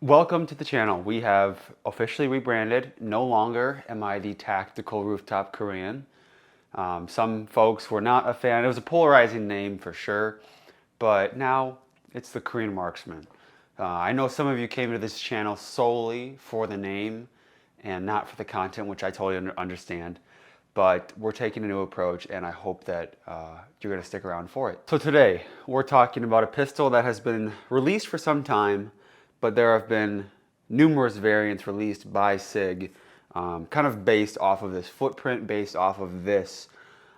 Welcome to the channel. We have officially rebranded. No longer am I the tactical rooftop Korean. Some folks were not a fan. It was a polarizing name for sure, but now it's the Korean Marksman. I know some of you came to this channel solely for the name and not for the content, which I totally understand. But we're taking a new approach, and I hope that you're going to stick around for it. So today, we're talking about a pistol that has been released for some time, but there have been numerous variants released by Sig, kind of based off of this footprint, based off of this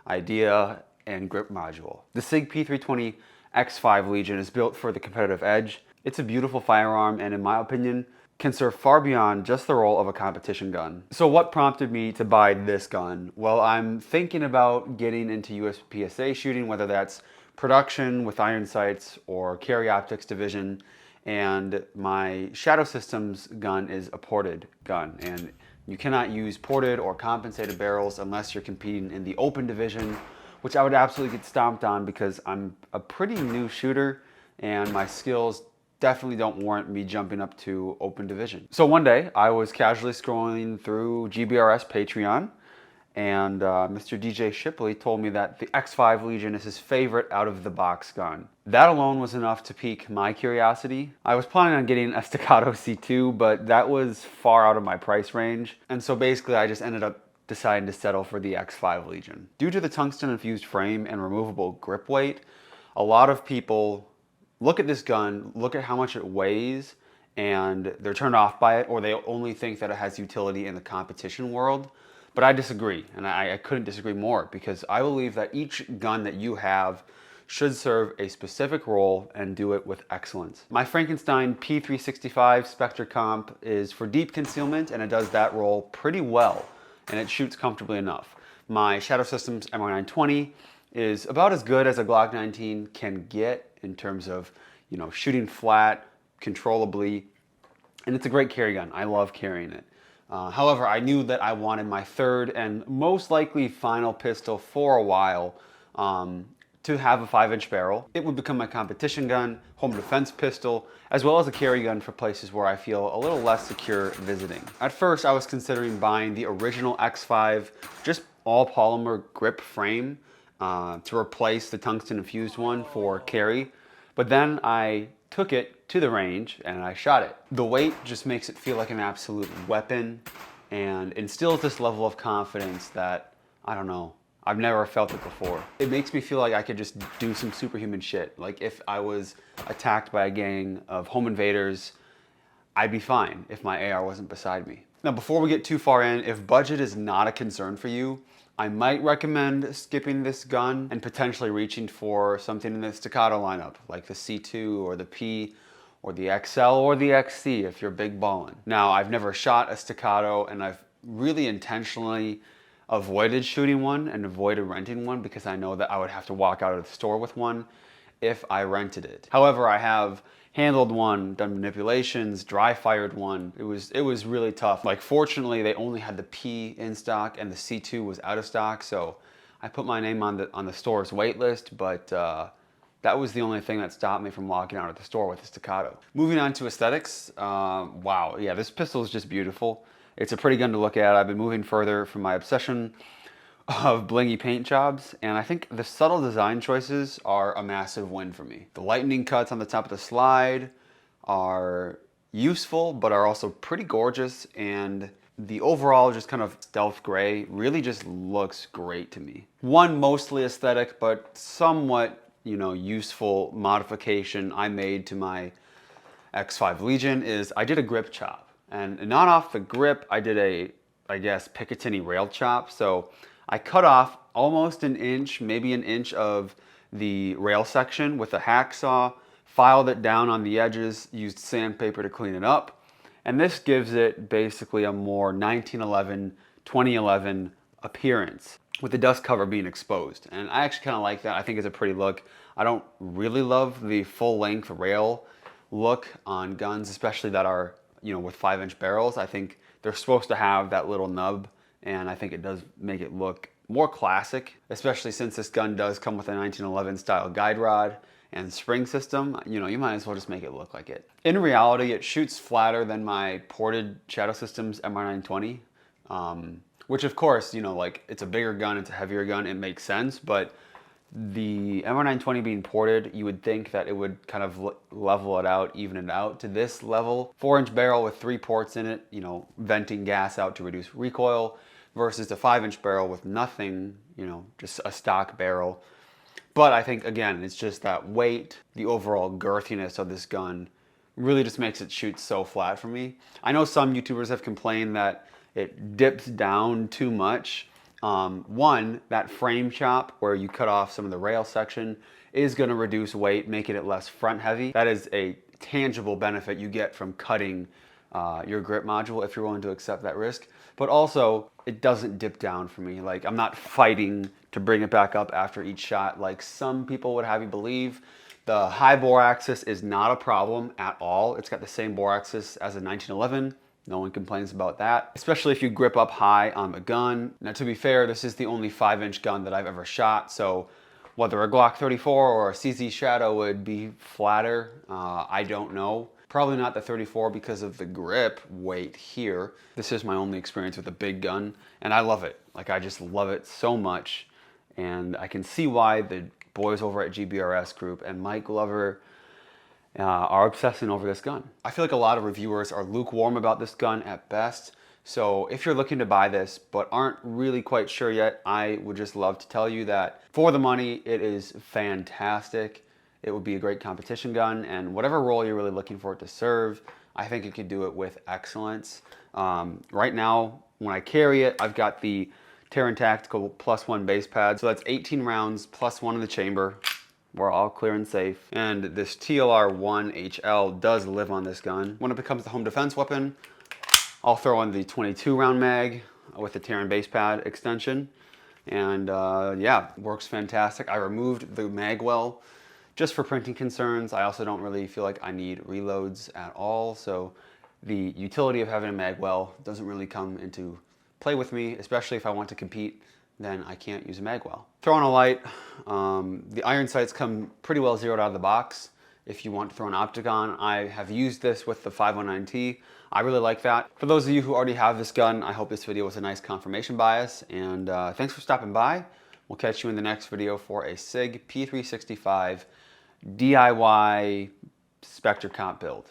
idea and grip module. The Sig P320 X5 Legion is built for the competitive edge. It's a beautiful firearm, and in my opinion, can serve far beyond just the role of a competition gun. So what prompted me to buy this gun? Well, I'm thinking about getting into USPSA shooting, whether that's production with iron sights or carry optics division. And my Shadow Systems gun is a ported gun, and you cannot use ported or compensated barrels unless you're competing in the open division, which I would absolutely get stomped on because I'm a pretty new shooter and my skills definitely don't warrant me jumping up to open division. So one day I was casually scrolling through GBRS Patreon, and Mr. DJ Shipley told me that the X5 Legion is his favorite out of the box gun. That alone was enough to pique my curiosity. I was planning on getting a Staccato C2, but that was far out of my price range. And so basically I just ended up deciding to settle for the X5 Legion. Due to the tungsten infused frame and removable grip weight, a lot of people look at this gun, look at how much it weighs, and they're turned off by it, or they only think that it has utility in the competition world. But I disagree, and I couldn't disagree more, because I believe that each gun that you have should serve a specific role and do it with excellence. My Frankenstein P365 Spectre Comp is for deep concealment, and it does that role pretty well, and it shoots comfortably enough. My Shadow Systems MR920 is about as good as a Glock 19 can get in terms of, shooting flat, controllably, and it's a great carry gun. I love carrying it. However, I knew that I wanted my third and most likely final pistol for a while to have a 5-inch barrel. It would become my competition gun, home defense pistol, as well as a carry gun for places where I feel a little less secure visiting. At first, I was considering buying the original X5, just all polymer grip frame to replace the tungsten infused one for carry, but then I took it to the range and I shot it. The weight just makes it feel like an absolute weapon and instills this level of confidence that, I don't know, I've never felt it before. It makes me feel like I could just do some superhuman shit. Like if I was attacked by a gang of home invaders, I'd be fine if my AR wasn't beside me. Now, before we get too far in, if budget is not a concern for you, I might recommend skipping this gun and potentially reaching for something in the Staccato lineup, like the C2 or the P or the XL or the XC if you're big ballin'. Now, I've never shot a Staccato, and I've really intentionally avoided shooting one and avoided renting one because I know that I would have to walk out of the store with one if I rented it. However, I have handled one, done manipulations, dry fired one. It was really tough. Like, fortunately, they only had the P in stock and the C2 was out of stock, so I put my name on the store's wait list, but that was the only thing that stopped me from walking out of the store with the Staccato. Moving on to aesthetics, wow, yeah, this pistol is just beautiful. It's a pretty gun to look at. I've been moving further from my obsession of blingy paint jobs, and I think the subtle design choices are a massive win for me. The lightning cuts on the top of the slide are useful, but are also pretty gorgeous, and the overall just kind of stealth gray really just looks great to me. One mostly aesthetic, but somewhat, useful modification I made to my X5 Legion is I did a grip chop, and not off the grip, I did a, I guess, Picatinny rail chop. So I cut off almost an inch, maybe an inch of the rail section with a hacksaw, filed it down on the edges, used sandpaper to clean it up, and this gives it basically a more 1911, 2011 appearance with the dust cover being exposed. And I actually kind of like that. I think it's a pretty look. I don't really love the full-length rail look on guns, especially that are, with 5-inch barrels. I think they're supposed to have that little nub, and I think it does make it look more classic, especially since this gun does come with a 1911 style guide rod and spring system, you know, you might as well just make it look like it. In reality, it shoots flatter than my ported Shadow Systems MR920, which of course, you know, like it's a bigger gun, it's a heavier gun, it makes sense, but the MR920 being ported, you would think that it would kind of level it out, even it out to this level. 4-inch barrel with 3 ports in it, you know, venting gas out to reduce recoil, versus the 5-inch barrel with nothing, you know, just a stock barrel. But I think, again, it's just that weight, the overall girthiness of this gun really just makes it shoot so flat for me. I know some YouTubers have complained that it dips down too much. One, that frame chop where you cut off some of the rail section is going to reduce weight, making it less front heavy. That is a tangible benefit you get from cutting your grip module if you're willing to accept that risk. But also, it doesn't dip down for me. Like, I'm not fighting to bring it back up after each shot like some people would have you believe. The high bore axis is not a problem at all. It's got the same bore axis as a 1911. No one complains about that, especially if you grip up high on the gun. Now, to be fair, this is the only 5-inch gun that I've ever shot, so whether a Glock 34 or a CZ Shadow would be flatter, I don't know. Probably not the 34 because of the grip weight here. This is my only experience with a big gun, and I love it. Like, I just love it so much, and I can see why the boys over at GBRS Group and Mike Glover are obsessing over this gun. I feel like a lot of reviewers are lukewarm about this gun at best. So if you're looking to buy this but aren't really quite sure yet, I would just love to tell you that for the money, it is fantastic. It would be a great competition gun, and whatever role you're really looking for it to serve, I think it could do it with excellence. Right now, when I carry it, I've got the Terran Tactical +1 base pad. So that's 18 rounds plus 1 in the chamber. We're all clear and safe. And this TLR-1HL does live on this gun. When it becomes the home defense weapon, I'll throw in the 22 round mag with the Terran base pad extension. And yeah, works fantastic. I removed the mag well just for printing concerns. I also don't really feel like I need reloads at all. So the utility of having a mag well doesn't really come into play with me, especially if I want to compete. Then I can't use a mag well. Throw on a light. The iron sights come pretty well zeroed out of the box. If you want to throw an opticon, I have used this with the 509T. I really like that. For those of you who already have this gun, I hope this video was a nice confirmation bias, and thanks for stopping by. We'll catch you in the next video for a Sig P365 DIY Spectre Comp build.